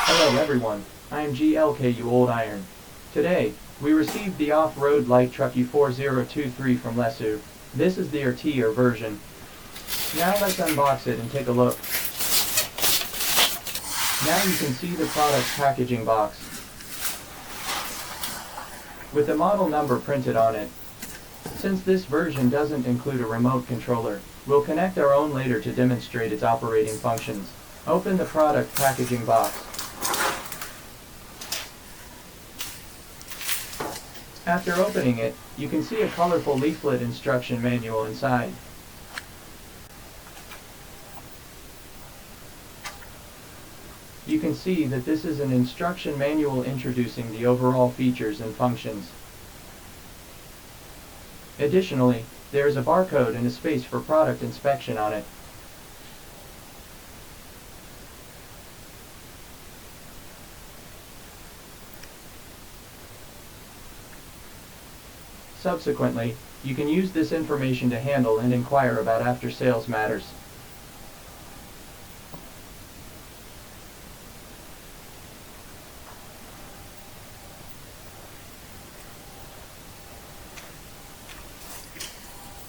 Hello everyone, I am GLKU Old Iron. Today, we received the off-road light truck U4023 from LESU. This is their tier version. Now let's unbox it and take a look. Now you can see the product packaging box with the model number printed on it. Since this version doesn't include a remote controller, we'll connect our own later to demonstrate its operating functions. Open the product packaging box. After opening it, you can see a colorful leaflet instruction manual inside. You can see that this is an instruction manual introducing the overall features and functions. Additionally, there is a barcode and a space for product inspection on it. Subsequently, you can use this information to handle and inquire about after-sales matters.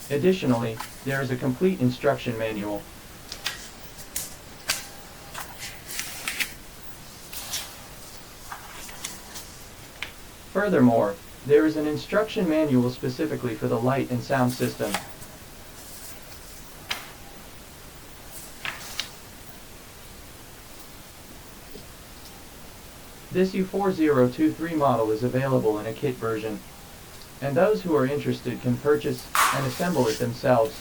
Additionally, there is a complete instruction manual. Furthermore, there is an instruction manual specifically for the light and sound system. This U4023 model is available in a kit version, and those who are interested can purchase and assemble it themselves.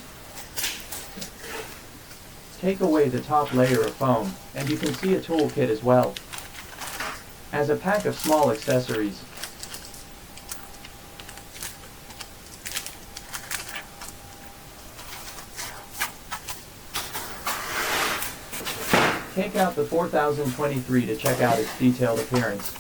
Take away the top layer of foam, and you can see a tool kit as well, as a pack of small accessories. Take out the 4023 to check out its detailed appearance.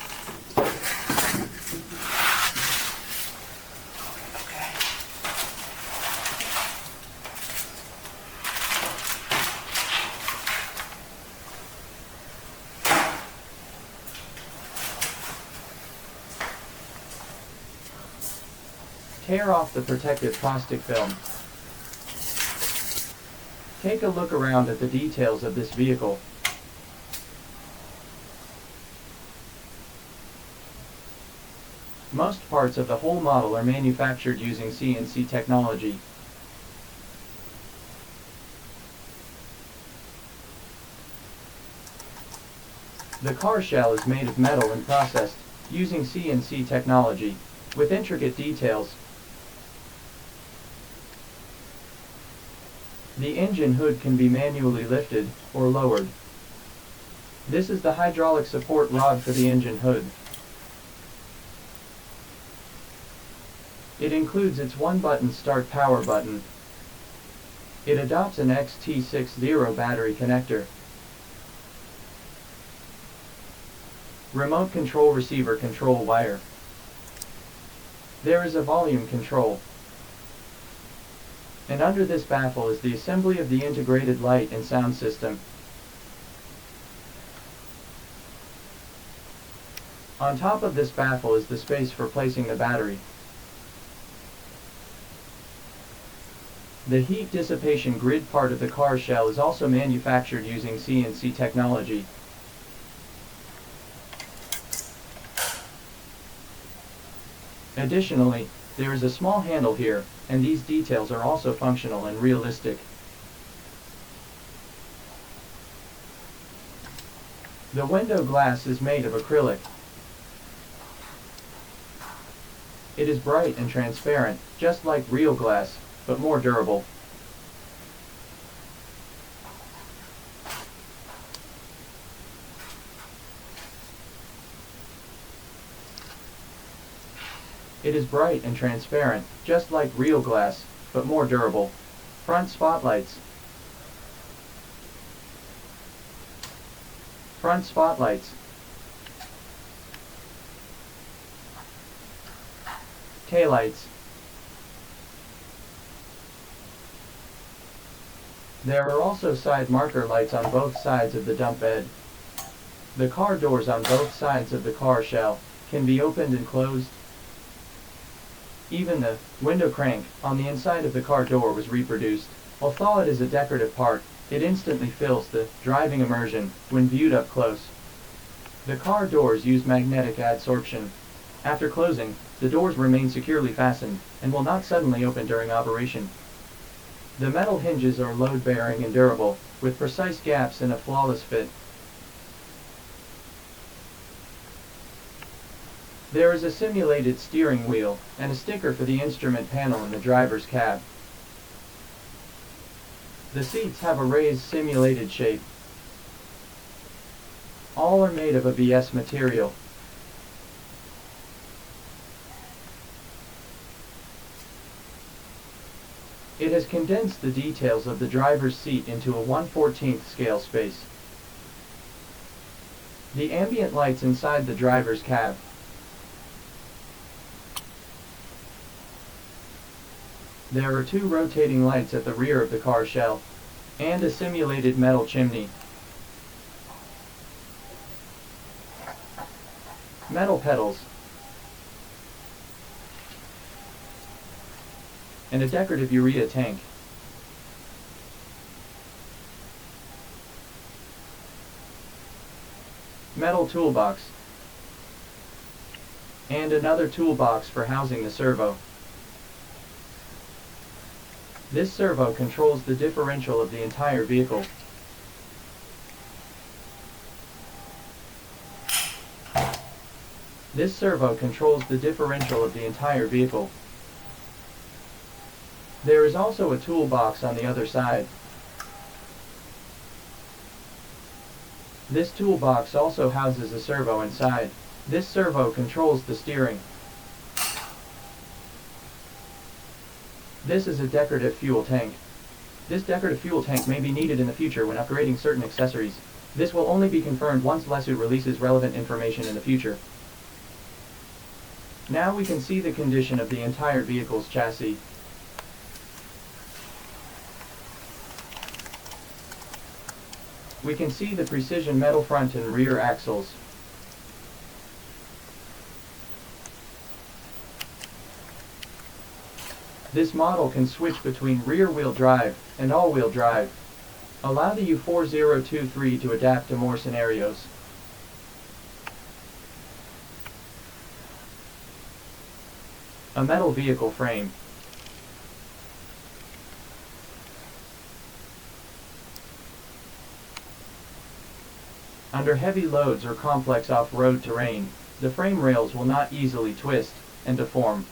Tear off the protective plastic film. Take a look around at the details of this vehicle. Most parts of the whole model are manufactured using CNC technology. The car shell is made of metal and processed using CNC technology with intricate details. The engine hood can be manually lifted or lowered. This is the hydraulic support rod for the engine hood. It includes its one-button start power button. It adopts an XT60 battery connector. Remote control receiver control wire. There is a volume control. And under this baffle is the assembly of the integrated light and sound system. On top of this baffle is the space for placing the battery. The heat dissipation grid part of the car shell is also manufactured using CNC technology. Additionally, there is a small handle here, and these details are also functional and realistic. The window glass is made of acrylic. It is bright and transparent, just like real glass, but more durable. It is bright and transparent, just like real glass, but more durable. Front spotlights. Front spotlights. Taillights. There are also side marker lights on both sides of the dump bed. The car doors on both sides of the car shell can be opened and closed. Even the window crank on the inside of the car door was reproduced. Although it is a decorative part, it instantly fills the driving immersion when viewed up close. The car doors use magnetic adsorption. After closing, the doors remain securely fastened and will not suddenly open during operation. The metal hinges are load-bearing and durable, with precise gaps and a flawless fit. There is a simulated steering wheel and a sticker for the instrument panel in the driver's cab. The seats have a raised simulated shape. All are made of ABS material. It has condensed the details of the driver's seat into a 1/14 scale space. The ambient lights inside the driver's cab. There are 2 rotating lights at the rear of the car shell, and a simulated metal chimney. Metal pedals, and a decorative urea tank. Metal toolbox, and another toolbox for housing the servo. This servo controls the differential of the entire vehicle. This servo controls the differential of the entire vehicle. There is also a toolbox on the other side. This toolbox also houses a servo inside. This servo controls the steering. This is a decorative fuel tank. This decorative fuel tank may be needed in the future when upgrading certain accessories. This will only be confirmed once LESU releases relevant information in the future. Now we can see the condition of the entire vehicle's chassis. We can see the precision metal front and rear axles. This model can switch between rear-wheel drive and all-wheel drive. Allow the U4023 to adapt to more scenarios. A metal vehicle frame. Under heavy loads or complex off-road terrain, the frame rails will not easily twist and deform.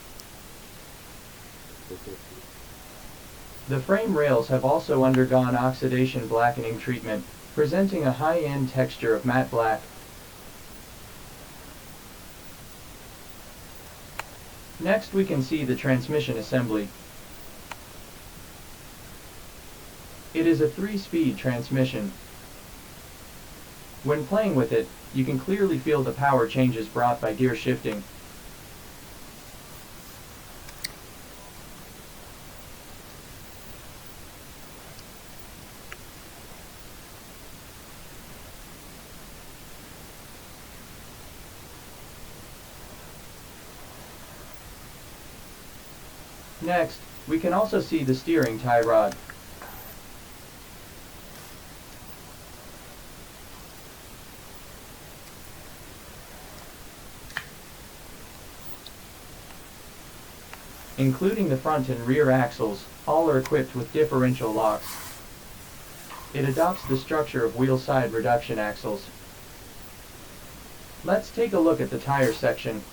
The frame rails have also undergone oxidation blackening treatment, presenting a high-end texture of matte black. Next we can see the transmission assembly. It is a 3-speed transmission. When playing with it, you can clearly feel the power changes brought by gear shifting. Next, we can also see the steering tie rod. Including the front and rear axles, all are equipped with differential locks. It adopts the structure of wheel side reduction axles. Let's take a look at the tire section.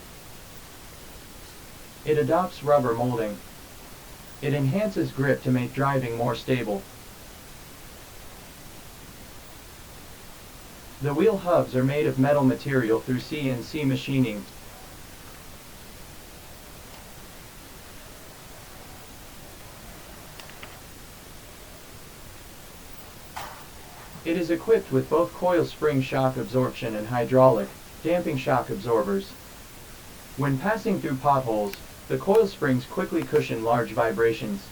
It adopts rubber molding. It enhances grip to make driving more stable. The wheel hubs are made of metal material through CNC machining. It is equipped with both coil spring shock absorption and hydraulic damping shock absorbers. When passing through potholes, the coil springs quickly cushion large vibrations.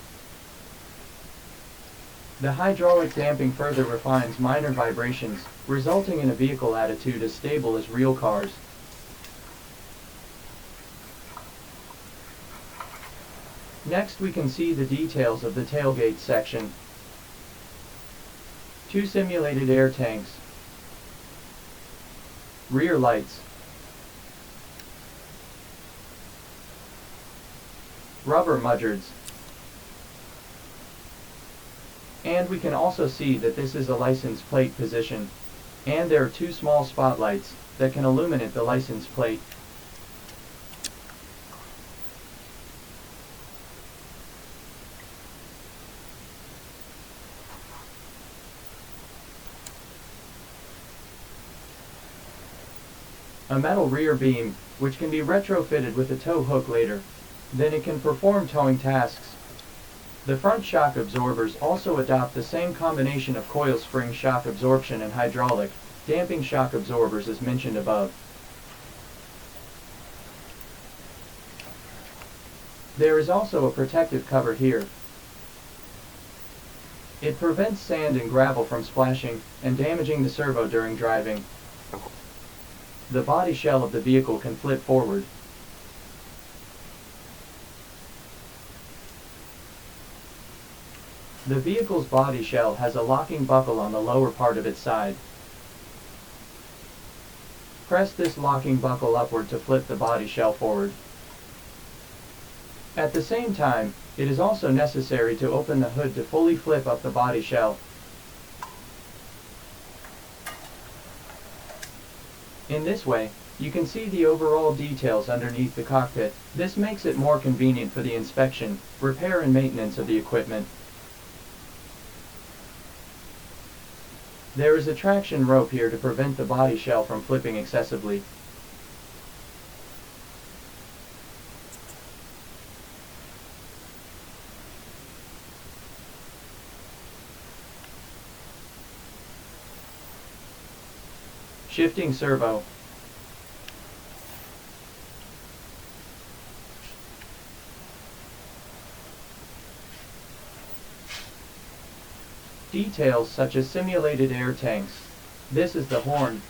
The hydraulic damping further refines minor vibrations, resulting in a vehicle attitude as stable as real cars. Next we can see the details of the tailgate section. 2 simulated air tanks, rear lights, rubber mudguards, and we can also see that this is a license plate position, and there are 2 small spotlights that can illuminate the license plate. A metal rear beam, which can be retrofitted with a tow hook later. Then it can perform towing tasks. The front shock absorbers also adopt the same combination of coil spring shock absorption and hydraulic damping shock absorbers as mentioned above. There is also a protective cover here. It prevents sand and gravel from splashing and damaging the servo during driving. The body shell of the vehicle can flip forward. The vehicle's body shell has a locking buckle on the lower part of its side. Press this locking buckle upward to flip the body shell forward. At the same time, it is also necessary to open the hood to fully flip up the body shell. In this way, you can see the overall details underneath the cockpit. This makes it more convenient for the inspection, repair and maintenance of the equipment. There is a traction rope here to prevent the body shell from flipping excessively. Shifting servo. Details such as simulated air tanks. This is the horn.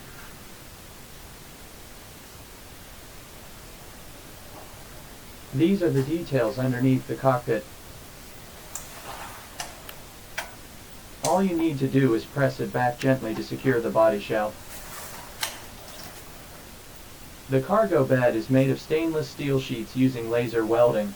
These are the details underneath the cockpit. All you need to do is press it back gently to secure the body shell. The cargo bed is made of stainless steel sheets using laser welding.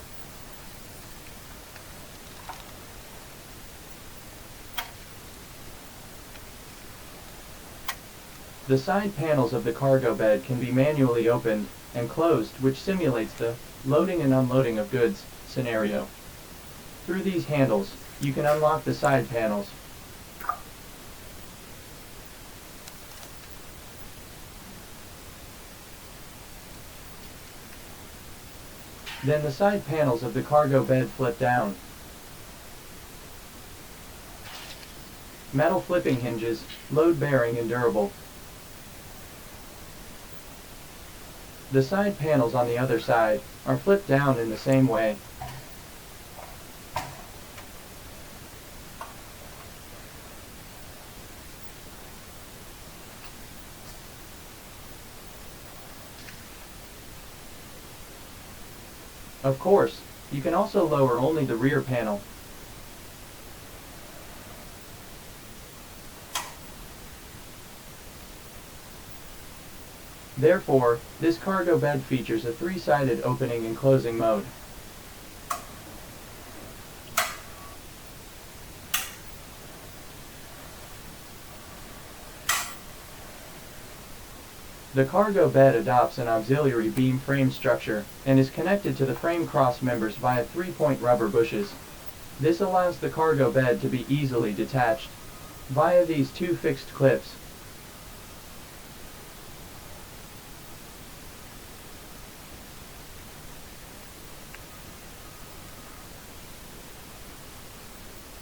The side panels of the cargo bed can be manually opened and closed, which simulates the loading and unloading of goods scenario. Through these handles, you can unlock the side panels. Then the side panels of the cargo bed flip down. Metal flipping hinges, load-bearing and durable. The side panels on the other side are flipped down in the same way. Of course, you can also lower only the rear panel. Therefore, this cargo bed features a 3-sided opening and closing mode. The cargo bed adopts an auxiliary beam frame structure and is connected to the frame cross members via 3-point rubber bushes. This allows the cargo bed to be easily detached via these 2 fixed clips.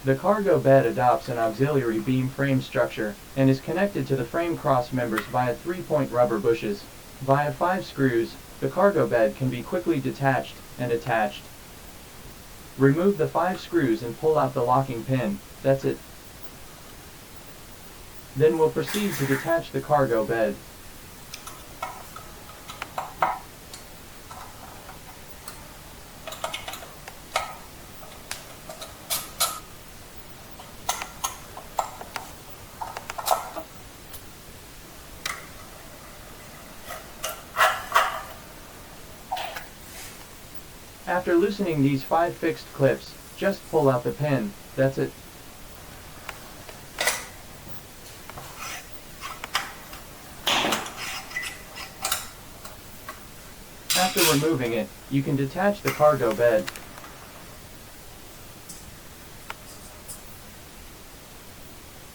The cargo bed adopts an auxiliary beam frame structure and is connected to the frame cross members via 3-point rubber bushes. Via 5 screws, the cargo bed can be quickly detached and attached. Remove the 5 screws and pull out the locking pin. That's it. Then we'll proceed to detach the cargo bed. After loosening these 5 fixed clips, just pull out the pin. That's it. After removing it, you can detach the cargo bed.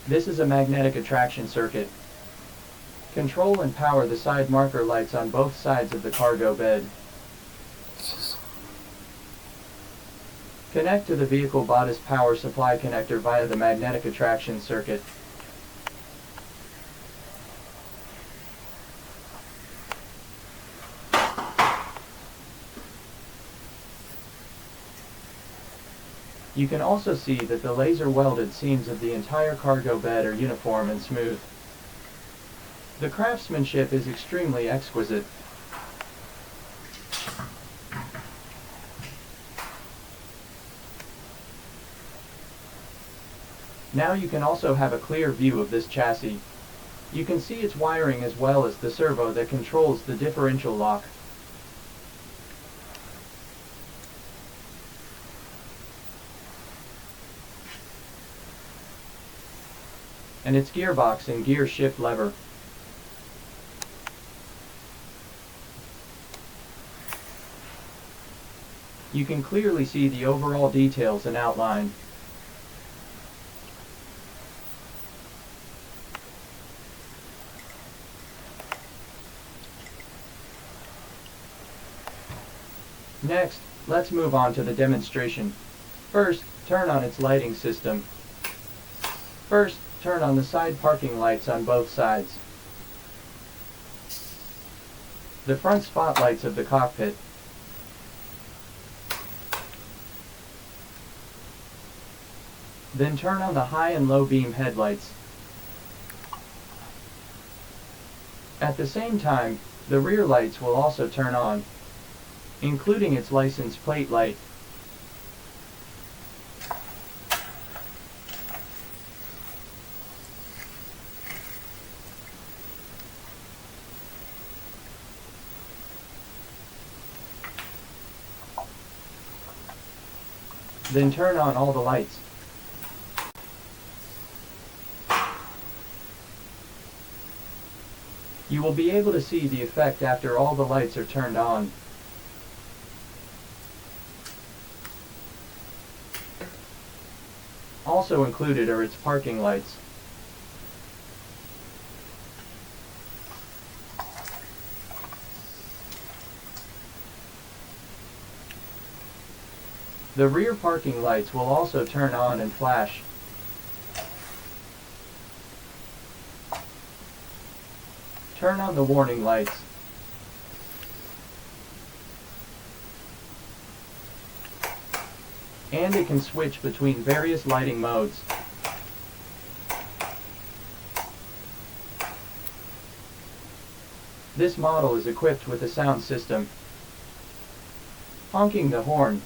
This is a magnetic attraction circuit. Control and power the side marker lights on both sides of the cargo bed. Connect to the vehicle bodice power supply connector via the magnetic attraction circuit. You can also see that the laser welded seams of the entire cargo bed are uniform and smooth. The craftsmanship is extremely exquisite. Now you can also have a clear view of this chassis. You can see its wiring as well as the servo that controls the differential lock. And its gearbox and gear shift lever. You can clearly see the overall details and outline. Next, let's move on to the demonstration. First, turn on its lighting system. First, turn on the side parking lights on both sides. The front spotlights of the cockpit. Then turn on the high and low beam headlights. At the same time, the rear lights will also turn on, including its license plate light. Then turn on all the lights. You will be able to see the effect after all the lights are turned on. Also included are its parking lights. The rear parking lights will also turn on and flash. Turn on the warning lights. And it can switch between various lighting modes. This model is equipped with a sound system. Honking the horn,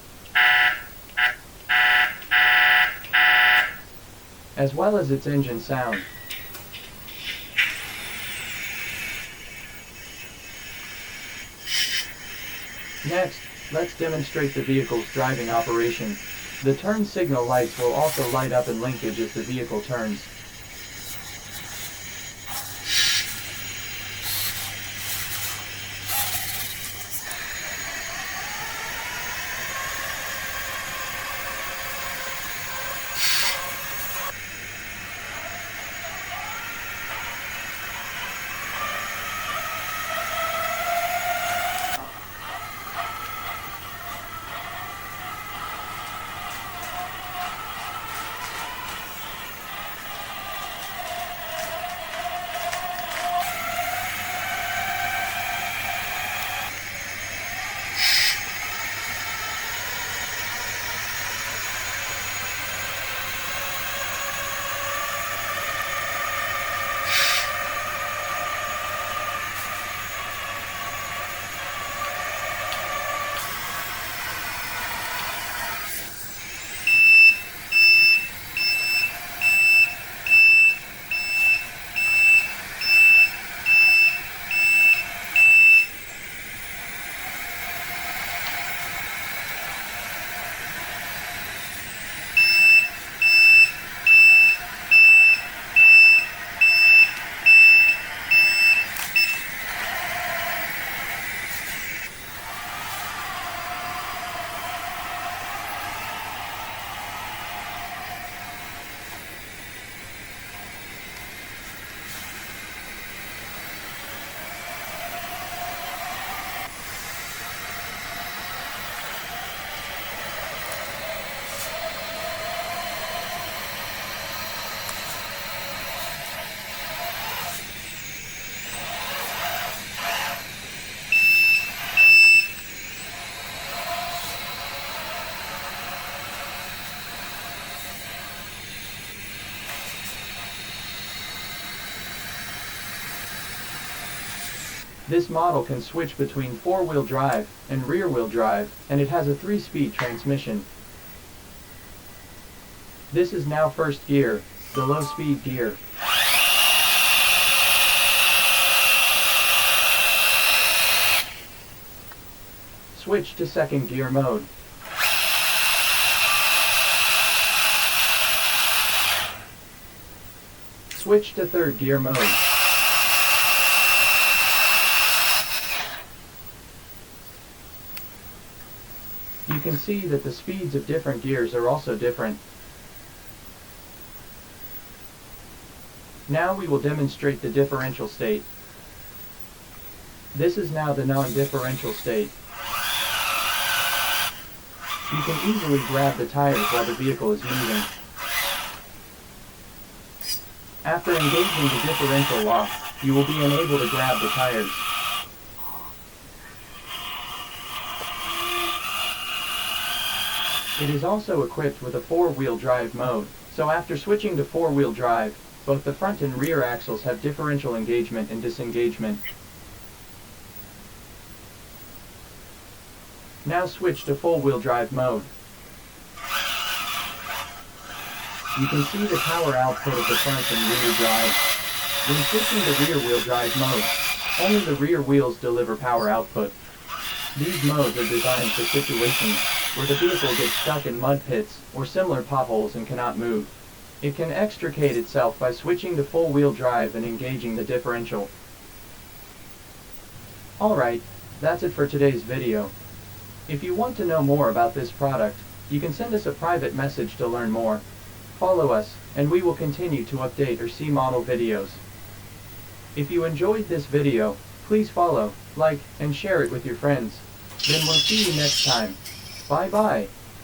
as well as its engine sound. Next, let's demonstrate the vehicle's driving operation. The turn signal lights will also light up in linkage as the vehicle turns. This model can switch between four-wheel drive and rear-wheel drive, and it has a 3-speed transmission. This is now first gear, the low-speed gear. Switch to second gear mode. Switch to third gear mode. You can see that the speeds of different gears are also different. Now we will demonstrate the differential state. This is now the non-differential state. You can easily grab the tires while the vehicle is moving. After engaging the differential lock, you will be unable to grab the tires. It is also equipped with a four-wheel drive mode, so after switching to four-wheel drive, both the front and rear axles have differential engagement and disengagement. Now switch to full-wheel drive mode. You can see the power output of the front and rear drive. When switching to rear-wheel drive mode, only the rear wheels deliver power output. These modes are designed for situations where the vehicle gets stuck in mud pits or similar potholes and cannot move. It can extricate itself by switching to full-wheel drive and engaging the differential. Alright, that's it for today's video. If you want to know more about this product, you can send us a private message to learn more. Follow us, and we will continue to update our C-model videos. If you enjoyed this video, please follow, like, and share it with your friends. Then we'll see you next time. Bye-bye.